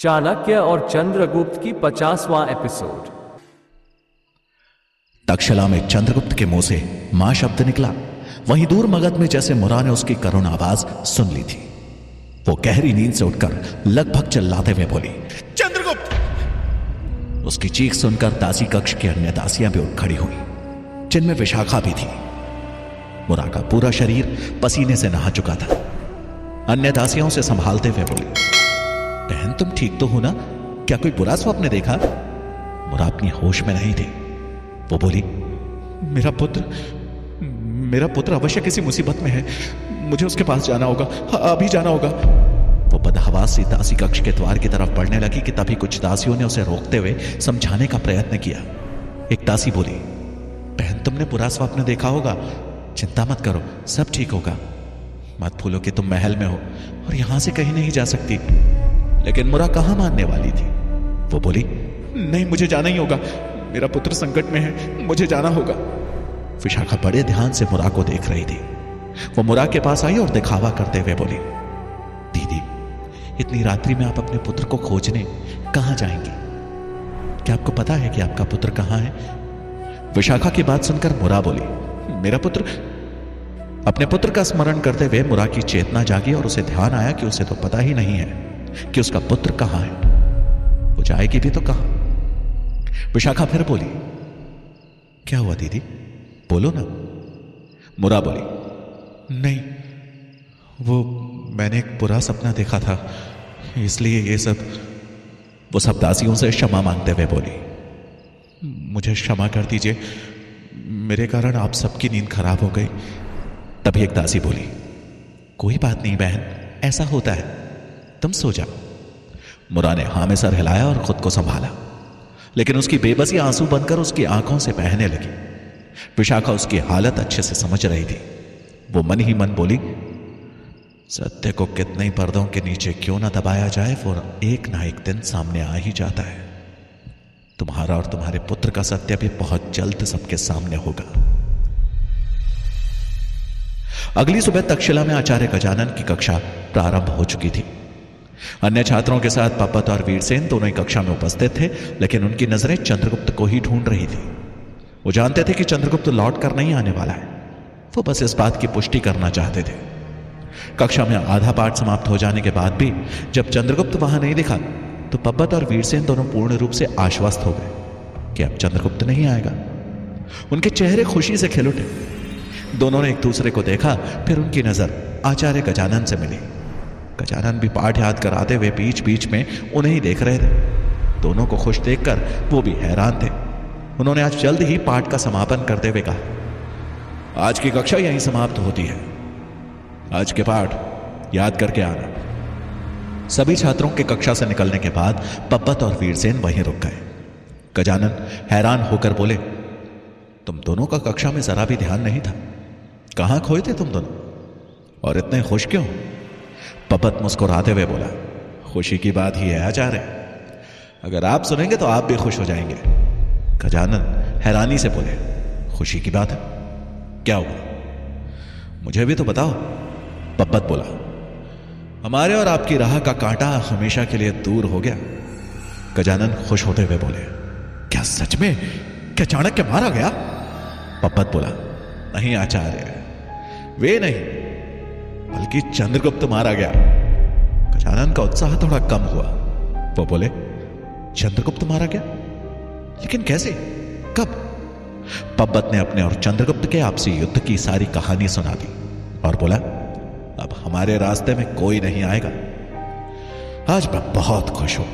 चाणक्य और चंद्रगुप्त की 50वां एपिसोड। तक्षशिला में चंद्रगुप्त के मुंह से मां शब्द निकला। वहीं दूर मगध में जैसे मुरा ने उसकी करुण आवाज सुन ली थी। वो गहरी नींद से उठकर लगभग चिल्लाते हुए बोली, चंद्रगुप्त। उसकी चीख सुनकर दासी कक्ष की अन्य दासियां भी उठ खड़ी हुई, जिनमें विशाखा भी थी। मुरा का पूरा शरीर पसीने से नहा चुका था। अन्य दासियों से संभालते हुए बोली, बहन तुम ठीक तो हो ना? क्या कोई बुरा स्वप्न देखा? मुरा अपनी होश में नहीं थी। वो बोली, मेरा पुत्र अवश्य किसी मुसीबत में है। मुझे उसके पास जाना होगा, अभी जाना होगा। वो बदहवास सी दासी कक्ष के द्वार की तरफ बढ़ने लगी कि तभी कुछ दासियों ने उसे रोकते हुए समझाने का प्रयत्न किया। एक दासी बोली, बहन तुमने बुरा स्वप्न देखा होगा, चिंता मत करो, सब ठीक होगा। मत भूलो कि तुम महल में हो और यहां से कहीं नहीं जा सकती। लेकिन मुरा कहां मानने वाली थी। वो बोली, नहीं मुझे जाना ही होगा, मेरा पुत्र संकट में है, मुझे जाना होगा। विशाखा बड़े ध्यान से मुरा को देख रही थी। वो मुरा के पास आई और दिखावा करते हुए बोली, दीदी इतनी रात्रि में आप अपने पुत्र को खोजने कहां जाएंगी? क्या आपको पता है कि आपका पुत्र कहां है? विशाखा की बात सुनकर मुरा बोली, मेरा पुत्र। अपने पुत्र का स्मरण करते हुए मुरा की चेतना जागी और उसे ध्यान आया कि उसे तो पता ही नहीं है कि उसका पुत्र कहां है। वो जाएगी भी तो कहां? विशाखा फिर बोली, क्या हुआ दीदी, बोलो ना। मुरा बोली, नहीं वो मैंने एक बुरा सपना देखा था, इसलिए ये सब। वो सब दासियों से क्षमा मांगते हुए बोली, मुझे क्षमा कर दीजिए, मेरे कारण आप सबकी नींद खराब हो गई। तभी एक दासी बोली, कोई बात नहीं बहन, ऐसा होता है, तुम सो जाओ। मुरा ने हां में सर हिलाया और खुद को संभाला, लेकिन उसकी बेबसी आंसू बनकर उसकी आंखों से बहने लगी। विशाखा उसकी हालत अच्छे से समझ रही थी। वो मन ही मन बोली, सत्य को कितने ही पर्दों के नीचे क्यों ना दबाया जाए, वो एक ना एक दिन सामने आ ही जाता है। तुम्हारा और तुम्हारे पुत्र का सत्य भी बहुत जल्द सबके सामने होगा। अगली सुबह तक्षशिला में आचार्य गजानन की कक्षा प्रारंभ हो चुकी थी। अन्य छात्रों के साथ पप्पत और वीरसेन दोनों ही कक्षा में उपस्थित थे, लेकिन उनकी नजरें चंद्रगुप्त को ही ढूंढ रही थी। वो जानते थे कि चंद्रगुप्त लौट कर नहीं आने वाला है। वो बस इस बात की पुष्टि करना चाहते थे। कक्षा में आधा पाठ समाप्त हो जाने के बाद भी जब चंद्रगुप्त वहां नहीं दिखा तो पप्पत और वीरसेन दोनों पूर्ण रूप से आश्वस्त हो गए कि अब चंद्रगुप्त नहीं आएगा। उनके चेहरे खुशी से खिल उठे। दोनों ने एक दूसरे को देखा, फिर उनकी नजर आचार्य गजानन से मिली। गजानन भी पाठ याद कराते हुए बीच बीच में उन्हें ही देख रहे थे। दोनों को खुश देखकर वो भी हैरान थे। उन्होंने आज जल्द ही पाठ का समापन करते हुए कहा, आज की कक्षा यहीं समाप्त होती है। आज के पाठ याद करके आना। सभी छात्रों के कक्षा से निकलने के बाद पप्पत और वीरसेन वहीं रुक गए। गजानन हैरान होकर बोले, तुम दोनों का कक्षा में जरा भी ध्यान नहीं था, कहां खोए थे तुम दोनों, और इतने खुश क्यों? पप्पत मुस्कुराते हुए बोला, खुशी की बात ही है आचार्य, अगर आप सुनेंगे तो आप भी खुश हो जाएंगे। गजानन हैरानी से बोले, खुशी की बात है, क्या हुआ, मुझे भी तो बताओ। पप्पत बोला, हमारे और आपकी राह का कांटा हमेशा के लिए दूर हो गया। गजानन खुश होते हुए बोले, क्या सच में? क्या चाणक्य मारा गया? पप्पत बोला, नहीं आचार्य, वे नहीं, बल्कि चंद्रगुप्त मारा गया। गजानन का उत्साह थोड़ा कम हुआ। वो बोले, चंद्रगुप्त मारा गया? लेकिन कैसे, कब? पप्पत ने अपने और चंद्रगुप्त के आपसी युद्ध की सारी कहानी सुना दी और बोला, अब हमारे रास्ते में कोई नहीं आएगा। आज मैं बहुत खुश हूं।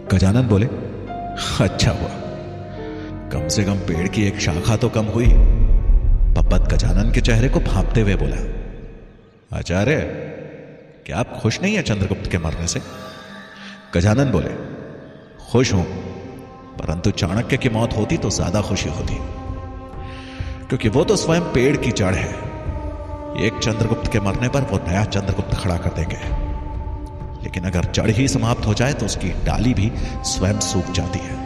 गजानन बोले, अच्छा हुआ, कम से कम पेड़ की एक शाखा तो कम हुई। पप्पत गजानन के चेहरे को भांपते हुए बोला, आचार्य क्या आप खुश नहीं है चंद्रगुप्त के मरने से? गजानन बोले, खुश हूं, परंतु चाणक्य की मौत होती तो ज्यादा खुशी होती, क्योंकि वो तो स्वयं पेड़ की जड़ है। एक चंद्रगुप्त के मरने पर वो नया चंद्रगुप्त खड़ा कर देंगे, लेकिन अगर जड़ ही समाप्त हो जाए तो उसकी डाली भी स्वयं सूख जाती है।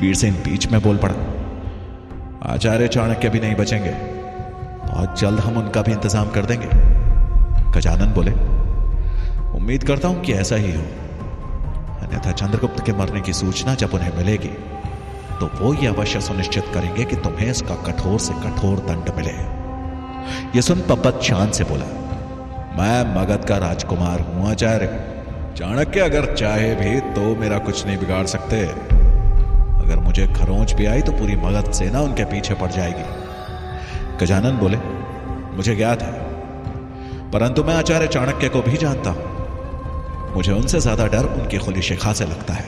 वीरसेन बीच में बोल पड़ा, आचार्य चाणक्य भी नहीं बचेंगे, बहुत जल्द हम उनका भी इंतजाम कर देंगे। गजानन बोले, उम्मीद करता हूं कि ऐसा ही हो। अन्यथा चंद्रगुप्त के मरने की सूचना जब उन्हें मिलेगी तो वो ये अवश्य सुनिश्चित करेंगे कि तुम्हें इसका कठोर से कठोर दंड मिले। यह सुन पब्बत शान से बोला, मैं मगध का राजकुमार हूं आचार्य। चाणक्य अगर चाहे भी तो मेरा कुछ नहीं बिगाड़ सकते। अगर मुझे खरोंच भी आई तो पूरी मगध सेना उनके पीछे पड़ जाएगी। गजानन बोले, मुझे ज्ञात है, परंतु मैं आचार्य चाणक्य को भी जानता हूं। मुझे उनसे ज्यादा डर उनकी खुली शिखा से लगता है,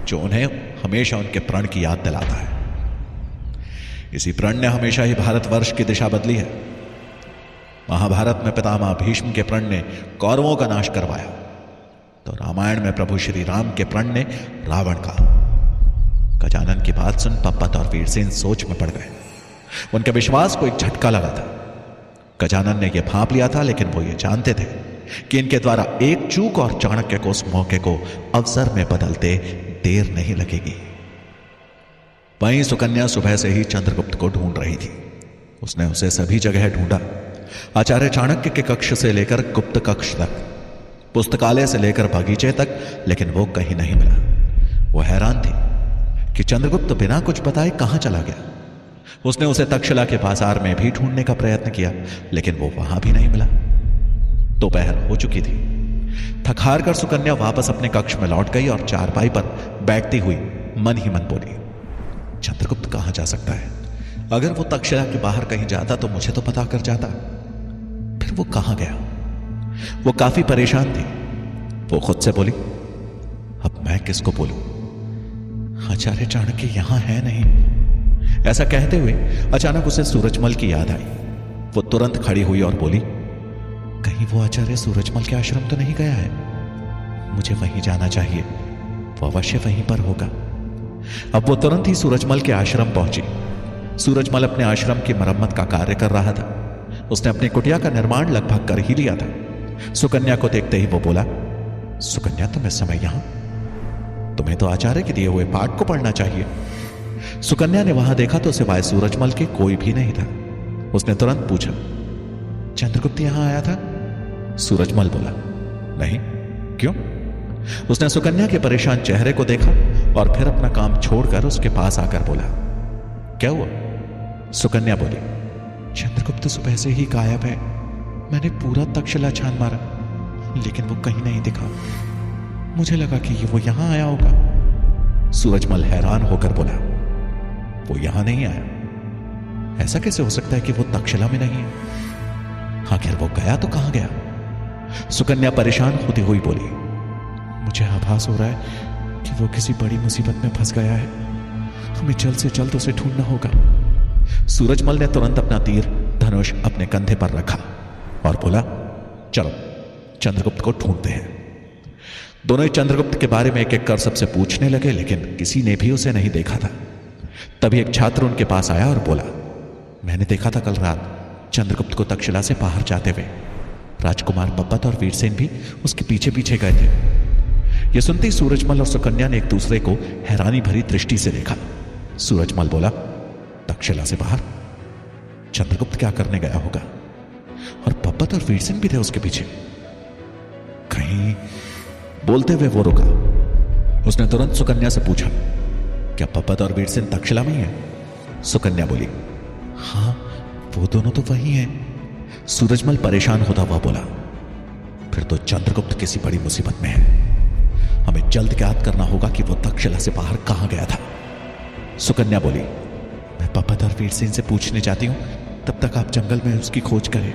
जो उन्हें हमेशा उनके प्रण की याद दिलाता है। इसी प्रण ने हमेशा ही भारतवर्ष की दिशा बदली है। महाभारत में पितामह भीष्म के प्रण ने कौरवों का नाश करवाया, तो रामायण में प्रभु श्री राम के प्रण ने रावण का। गजानन की बात सुन पप्पत और वीरसेन सोच में पड़ गए। उनके विश्वास को एक झटका लगा था। गजानन ने यह भांप लिया था, लेकिन वो ये जानते थे कि इनके द्वारा एक चूक और चाणक्य को उस मौके को अवसर में बदलते देर नहीं लगेगी। वहीं सुकन्या सुबह से ही चंद्रगुप्त को ढूंढ रही थी। उसने उसे सभी जगह ढूंढा, आचार्य चाणक्य के कक्ष से लेकर गुप्त कक्ष तक, पुस्तकालय से लेकर बगीचे तक, लेकिन वो कहीं नहीं मिला। वो हैरान थी कि चंद्रगुप्त बिना कुछ बताए कहां चला गया। उसने उसे तक्षशिला के बाजार में भी ढूंढने का प्रयत्न किया, लेकिन वो वहां भी नहीं मिला। दोपहर हो चुकी थी। थक हार कर सुकन्या वापस अपने कक्ष में लौट गई और चारपाई पर बैठती हुई मन ही मन बोली, चंद्रगुप्त कहां जा सकता है? अगर वो तक्षशिला के बाहर कहीं जाता तो मुझे तो पता कर जाता। फिर वो कहां गया? वो काफी परेशान थी। वो खुद से बोली, अब मैं किसको बोलूं? आचार्य चाणक्य यहां है नहीं। ऐसा कहते हुए अचानक उसे सूरजमल की याद आई। वो तुरंत खड़ी हुई और बोली, कहीं वो आचार्य सूरजमल के आश्रम तो नहीं गया है? मुझे वहीं जाना चाहिए, वो अवश्य वहीं पर होगा। अब वो तुरंत ही सूरजमल के आश्रम पहुंची। सूरजमल अपने आश्रम की मरम्मत का कार्य कर रहा था। उसने अपनी कुटिया का निर्माण लगभग कर ही लिया था। सुकन्या को देखते ही वो बोला, सुकन्या तुम इस समय यहां? तुम्हें तो आचार्य के दिए हुए पाठ को पढ़ना चाहिए। सुकन्या ने वहां देखा तो सिवाय सूरजमल के कोई भी नहीं था। उसने तुरंत पूछा, चंद्रगुप्त यहां आया था? सूरजमल बोला, नहीं, क्यों? उसने सुकन्या के परेशान चेहरे को देखा और फिर अपना काम छोड़कर उसके पास आकर बोला, क्या हुआ? सुकन्या बोली, चंद्रगुप्त सुबह से ही गायब है। मैंने पूरा तक्षशिला छान मारा, लेकिन वो कहीं नहीं दिखा। मुझे लगा कि वो यहां आया होगा। सूरजमल हैरान होकर बोला, वो यहां नहीं आया। ऐसा कैसे हो सकता है कि वो तक्षशिला में नहीं है? आखिर वो गया तो कहां गया? सुकन्या परेशान होती हुई बोली, मुझे आभास हो रहा है कि वो किसी बड़ी मुसीबत में फंस गया है। हमें जल्द से जल्द उसे ढूंढना होगा। सूरजमल ने तुरंत अपना तीर धनुष अपने कंधे पर रखा और बोला, चलो चंद्रगुप्त को ढूंढते हैं। दोनों ही चंद्रगुप्त के बारे में एक एक कर सबसे पूछने लगे, लेकिन किसी ने भी उसे नहीं देखा था। तभी एक छात्र उनके पास आया और बोला, मैंने देखा था कल रात चंद्रगुप्त को तक्षशिला से बाहर जाते हुए। राजकुमार पब्बत और वीरसेन भी उसके पीछे पीछे गए थे। यह सुनते ही सूरजमल और सुकन्या ने एक दूसरे को हैरानी भरी दृष्टि से देखा। सूरजमल बोला, तक्षशिला से बाहर? चंद्रगुप्त क्या करने गया होगा? और पब्बत और वीरसेन भी थे उसके पीछे कहीं। बोलते हुए वो रुका। उसने तुरंत सुकन्या से पूछा, क्या पब्बत और वीरसेन तक्षशिला में ही है? सुकन्या बोली, हां, वो दोनों तो वही हैं। सूरजमल परेशान होता हुआ बोला, फिर तो चंद्रगुप्त किसी बड़ी मुसीबत में है। हमें जल्द ज्ञात करना होगा कि वो तक्षशिला से बाहर कहां गया था। सुकन्या बोली, मैं पब्बत और वीरसेन से पूछने जाती हूं, तब तक आप जंगल में उसकी खोज करें।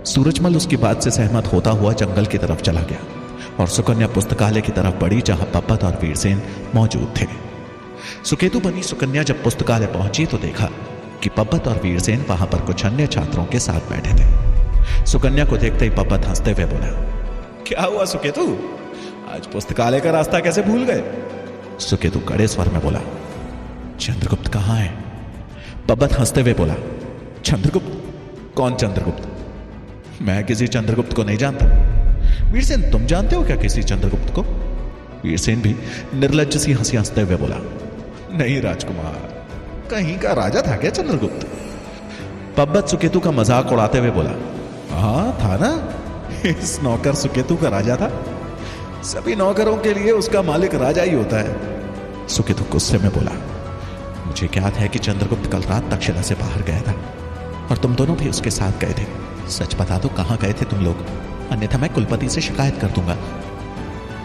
सूरजमल उसकी बात से सहमत होता हुआ जंगल की तरफ चला गया और सुकन्या पुस्तकालय की तरफ बढ़ी, जहां पब्बत और वीरसेन मौजूद थे। सुकेतु बनी सुकन्या जब पुस्तकालय पहुंची तो देखा कि पब्बत और वीरसेन वहां पर कुछ अन्य छात्रों के साथ बैठे थे। सुकन्या को देखते ही पब्बत हंसते हुए बोला, क्या हुआ सुकेतु, आज पुस्तकालय का रास्ता कैसे भूल गए? सुकेतु कड़े स्वर में बोला, चंद्रगुप्त कहां है? पब्बत हंसते हुए बोला, चंद्रगुप्त? कौन चंद्रगुप्त? मैं किसी चंद्रगुप्त को नहीं जानता। वीरसेन, तुम जानते हो क्या किसी चंद्रगुप्त को? वीरसेन भी निर्लज्ज सी हंसी हंसते हुए बोला, नहीं राजकुमार, कहीं का राजा था क्या चंद्रगुप्त? पब्बत सुकेतु का मजाक उड़ाते हुए बोला, हाँ था ना, इस नौकर सुकेतु का राजा था। सभी नौकरों के लिए उसका मालिक राजा ही होता है। सुकेतु गुस्से में बोला, मुझे याद है कि चंद्रगुप्त कल रात तक्षशिला से बाहर गया था और तुम दोनों भी उसके साथ गए थे। सच बता दो, कहां गए थे तुम लोग, अन्यथा मैं कुलपति से शिकायत कर दूंगा।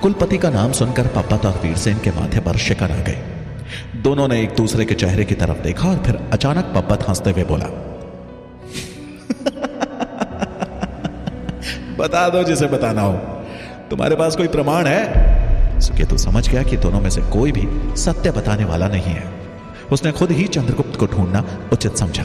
कुलपति का नाम सुनकर पप्पत और वीरसेन के माथे पर शिकन आ गई। दोनों ने एक दूसरे के चेहरे की तरफ देखा और फिर अचानक पप्पत हंसते हुए बोला, बता दो जिसे बताना हो, तुम्हारे पास कोई प्रमाण है? सुकेतु समझ गया कि दोनों में से कोई भी सत्य बताने वाला नहीं है। उसने खुद ही चंद्रगुप्त को ढूंढना उचित समझा।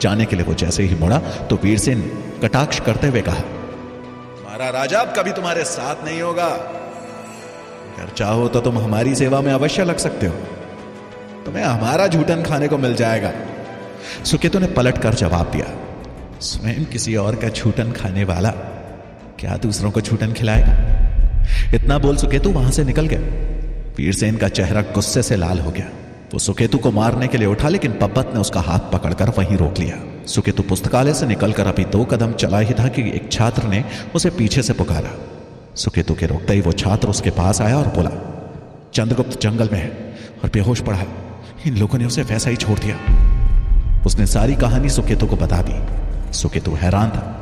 जाने के लिए वो जैसे ही मुड़ा तो वीरसेन कटाक्ष करते हुए कहा, तुम्हारा राजा अब कभी तुम्हारे साथ नहीं होगा। अगर चाहो तो तुम हमारी सेवा में अवश्य लग सकते हो, तुम्हें हमारा झूठन खाने को मिल जाएगा। सुकेतु ने पलट कर जवाब दिया, स्वयं किसी और का झूठन खाने वाला क्या दूसरों को झूठन खिलाएगा? इतना बोल सुकेतु वहां से निकल गया। वीरसेन का चेहरा गुस्से से लाल हो गया। वो सुकेतु को मारने के लिए उठा, लेकिन पप्पत ने उसका हाथ पकड़कर वहीं रोक लिया। सुकेतु पुस्तकालय से निकलकर अभी 2 कदम चला ही था कि एक छात्र ने उसे पीछे से पुकारा। सुकेतु के रोकते ही वो छात्र उसके पास आया और बोला, चंद्रगुप्त जंगल में है और बेहोश पड़ा है, इन लोगों ने उसे वैसा ही छोड़ दिया। उसने सारी कहानी सुकेतु को बता दी। सुकेतु हैरान था।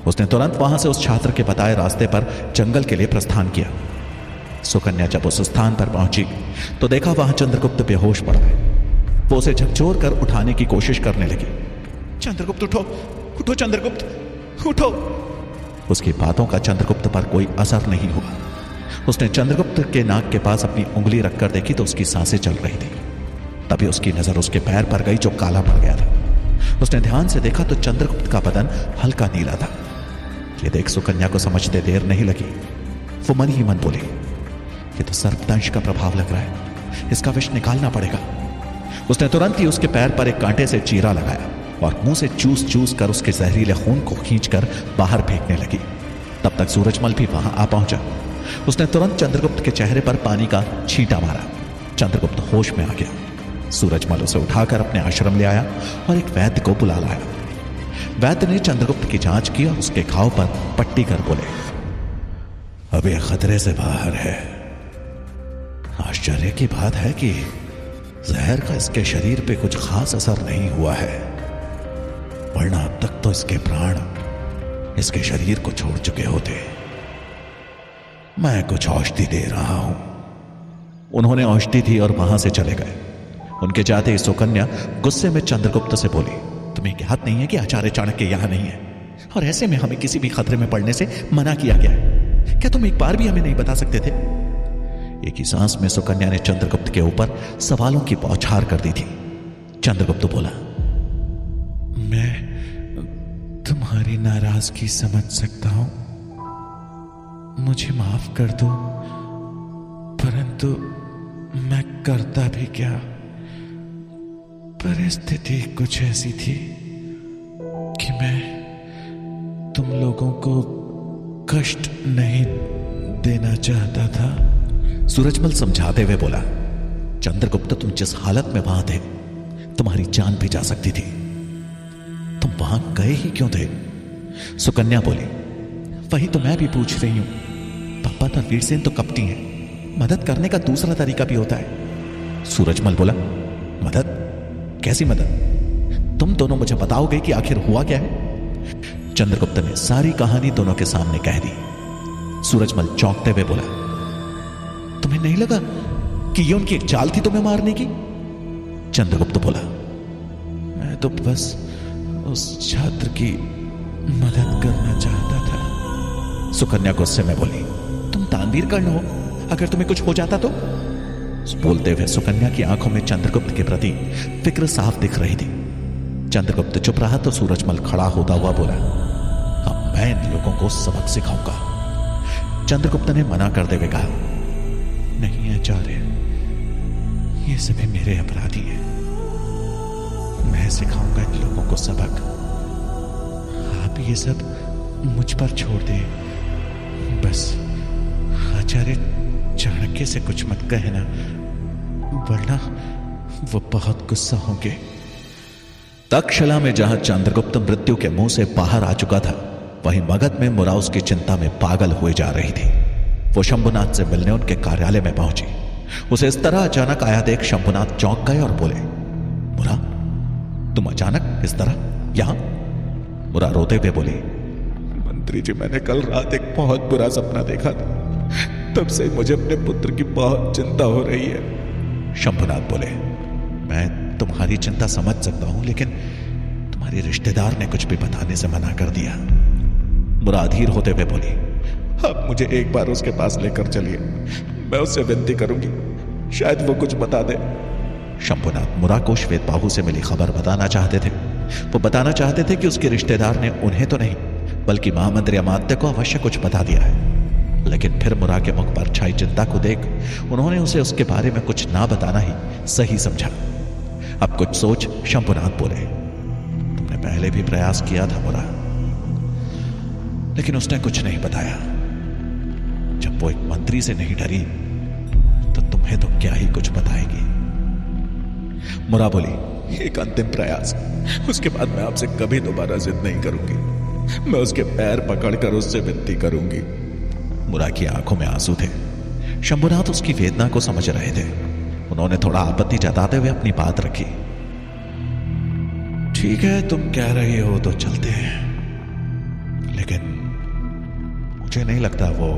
उसने तुरंत वहां से उस छात्र के बताए रास्ते पर जंगल के लिए प्रस्थान किया। सुकन्या जब उस स्थान पर पहुंची तो देखा वहां चंद्रगुप्त बेहोश पड़ा है। वो उसे झकझोर कर उठाने की कोशिश करने लगी। चंद्रगुप्त उठो, उठो चंद्रगुप्त, उठो। उसकी बातों का चंद्रगुप्त पर कोई असर नहीं हुआ। उसने चंद्रगुप्त के नाक के पास अपनी उंगली रखकर देखी तो उसकी सांसें चल रही थी। तभी उसकी नजर उसके पैर पर गई जो काला पड़ गया था। उसने ध्यान से देखा तो चंद्रगुप्त का बदन हल्का नीला था। ये देख सुकन्या को समझते देर नहीं लगी। वो मन ही मन बोली, ये तो सर्पदंश का प्रभाव लग रहा है, इसका विष निकालना पड़ेगा। उसने तुरंत ही उसके पैर पर एक कांटे से चीरा लगाया और मुंह से चूस चूस कर उसके जहरीले खून को खींचकर बाहर फेंकने लगी। तब तक सूरजमल भी वहां आ पहुंचा। उसने तुरंत चंद्रगुप्त के चेहरे पर पानी का छींटा मारा। चंद्रगुप्त होश में आ गया। सूरजमल उसे उठाकर अपने आश्रम ले आया और एक वैद्य को बुला लाया। वैद्य ने चंद्रगुप्त की जांच की और उसके घाव पर पट्टी कर बोले, अब यह खतरे से बाहर है। आश्चर्य की बात है कि जहर का इसके शरीर पे कुछ खास असर नहीं हुआ है, वरना अब तक तो इसके प्राण इसके शरीर को छोड़ चुके होते। मैं कुछ औषधि दे रहा हूं। उन्होंने औषधि दी और वहां से चले गए। उनके जाते ही सुकन्या गुस्से में चंद्रगुप्त से बोली, तुम्हें ज्ञात नहीं है कि आचार्य चाणक्य यहां नहीं है और ऐसे में हमें किसी भी खतरे में पड़ने से मना किया गया है। क्या तुम एक बार भी हमें नहीं बता सकते थे? एक ही सांस में सुकन्या ने चंद्रगुप्त के ऊपर सवालों की बौछार कर दी थी। चंद्रगुप्त बोला, मैं तुम्हारी नाराजगी समझ सकता हूं, मुझे माफ कर दो, परंतु मैं करता भी क्या? परिस्थिति कुछ ऐसी थी कि मैं तुम लोगों को कष्ट नहीं देना चाहता था। सूरजमल समझाते हुए बोला, चंद्रगुप्त तुम जिस हालत में वहां थे तुम्हारी जान भी जा सकती थी, तुम वहां गए ही क्यों थे? सुकन्या बोली, वही तो मैं भी पूछ रही हूं। पापा तो वीरसेन तो कपटी हैं, मदद करने का दूसरा तरीका भी होता है। सूरजमल बोला, मदद? कैसी मदद? तुम दोनों मुझे बताओगे कि आखिर हुआ क्या है? चंद्रगुप्त ने सारी कहानी दोनों के सामने कह दी। सूरजमल चौंकते हुए बोला, तुम्हें नहीं लगा कि ये उनकी एक चाल थी तुम्हें मारने की? चंद्रगुप्त बोला, मैं तो बस उस छात्र की मदद करना चाहता था। सुकन्या गुस्से में बोली, तुम दानवीर कर्ण हो, अगर तुम्हें कुछ हो जाता तो? बोलते हुए सुकन्या की आंखों में चंद्रगुप्त के प्रति फिक्र साफ दिख रही थी। चंद्रगुप्त चुप रहा तो सूरजमल खड़ा होता हुआ बोला, अब मैं इन लोगों को सबक सिखाऊंगा। चंद्रगुप्त ने मना करते हुए कहा, नहीं आचार्य, ये सभी मेरे अपराधी हैं, मैं सिखाऊंगा इन लोगों को सबक। आप ये सब मुझ पर छोड़ दें, बस आचार्य चाणक्य से कुछ मत कहना, वरना वो बहुत गुस्सा होंगे। तक्षशिला में जहां चंद्रगुप्त मृत्यु के मुंह से बाहर आ चुका था, वहीं मगध में मुरा उसकी चिंता में पागल हुए जा रही थी। वो शंभुनाथ से मिलने उनके कार्यालय में पहुंची। उसे इस तरह अचानक आया देख शंभुनाथ चौंक गए और बोले, मुरा, तुम अचानक इस तरह यहां? मुरा रोते हुए बोली, मंत्री जी, मैंने कल रात एक बहुत बुरा सपना देखा था। तब से मुझे अपने पुत्र की बहुत चिंता हो रही है। शंभुनाथ बोले, मैं तुम्हारी चिंता समझ सकता हूं, लेकिन तुम्हारे रिश्तेदार ने कुछ भी बताने से मना कर दिया। मुरा अधीर होते हुए बोली, आप मुझे एक बार उसके पास लेकर चलिए, मैं उससे विनती करूंगी, शायद वो कुछ बता दे। शंभुनाथ मुरा को श्वेत बाहू से मिली खबर बताना चाहते थे। वो बताना चाहते थे कि उसके रिश्तेदार ने उन्हें तो नहीं बल्कि महामंत्री अमात्य को अवश्य कुछ बता दिया है। लेकिन फिर मुरा के मुख पर छाई चिंता को देख उन्होंने उसे उसके बारे में कुछ ना बताना ही सही समझा। अब कुछ सोच शंभुनाथ बोले, तुमने पहले भी प्रयास किया था मुरा, लेकिन उसने कुछ नहीं बताया। जब वो एक मंत्री से नहीं डरी तो तुम्हें तो क्या ही कुछ बताएगी। मुरा बोली, एक अंतिम प्रयास, उसके बाद मैं आपसे कभी दोबारा जिद नहीं करूंगी। मैं उसके पैर पकड़कर उससे विनती करूंगी। मुरा की आंखों में आंसू थे। शंभुनाथ उसकी वेदना को समझ रहे थे। उन्होंने थोड़ा आपत्ति जताते हुए अपनी बात रखी। ठीक है, तुम कह रही हो तो चलते हैं, लेकिन मुझे नहीं लगता वो।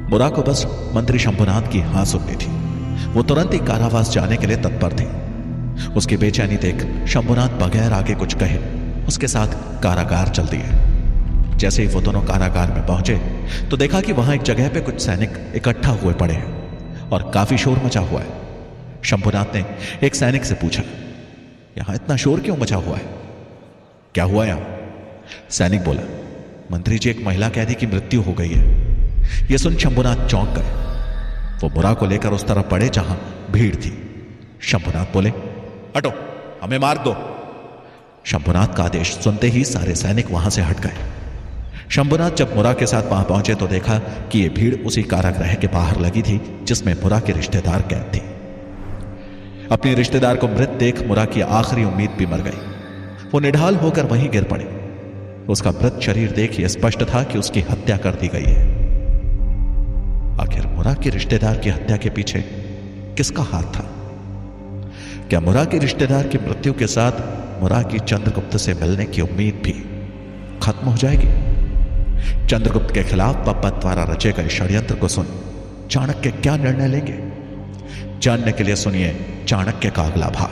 मुरा को बस मंत्री शंभुनाथ की हाँ सुननी थी। वो तुरंत ही कारावास जाने के लिए तत्पर थी। उसकी बेचैनी देख शंभुनाथ बगैर आगे कुछ कहे उसके साथ कारागार चल दिए। जैसे ही वो दोनों कारागार में पहुंचे तो देखा कि वहां एक जगह पे कुछ सैनिक इकट्ठा हुए पड़े हैं और काफी शोर मचा हुआ है। शंभुनाथ ने एक सैनिक से पूछा, यहां इतना शोर क्यों मचा हुआ है? क्या हुआ यहां? सैनिक बोला, मंत्री जी, एक महिला कैदी की मृत्यु हो गई है। यह सुन शंभुनाथ चौंक गए। वो मुरा को लेकर उस तरफ बढ़े जहां भीड़ थी। शंभुनाथ बोले, हटो, हमें मार दो। शंभुनाथ का आदेश सुनते ही सारे सैनिक वहां से हट गए। शंभुनाथ जब मुरा के साथ वहां पहुंचे तो देखा कि यह भीड़ उसी कारागृह के बाहर लगी थी जिसमें मुरा के रिश्तेदार कैद थी। अपने रिश्तेदार को मृत देख मुरा की आखिरी उम्मीद भी मर गई। वो निढाल होकर वहीं गिर पड़े। उसका मृत शरीर देख यह स्पष्ट था कि उसकी हत्या कर दी गई है। आखिर मुरा के रिश्तेदार की हत्या के पीछे किसका हाथ था? क्या मुरा के रिश्तेदार की मृत्यु के साथ मुरा की चंद्रगुप्त से मिलने की उम्मीद भी खत्म हो जाएगी? चंद्रगुप्त के खिलाफ पप्पत द्वारा रचे गए षड्यंत्र को सुन चाणक्य क्या निर्णय लेंगे, जानने के लिए सुनिए चाणक्य का अगला भाग।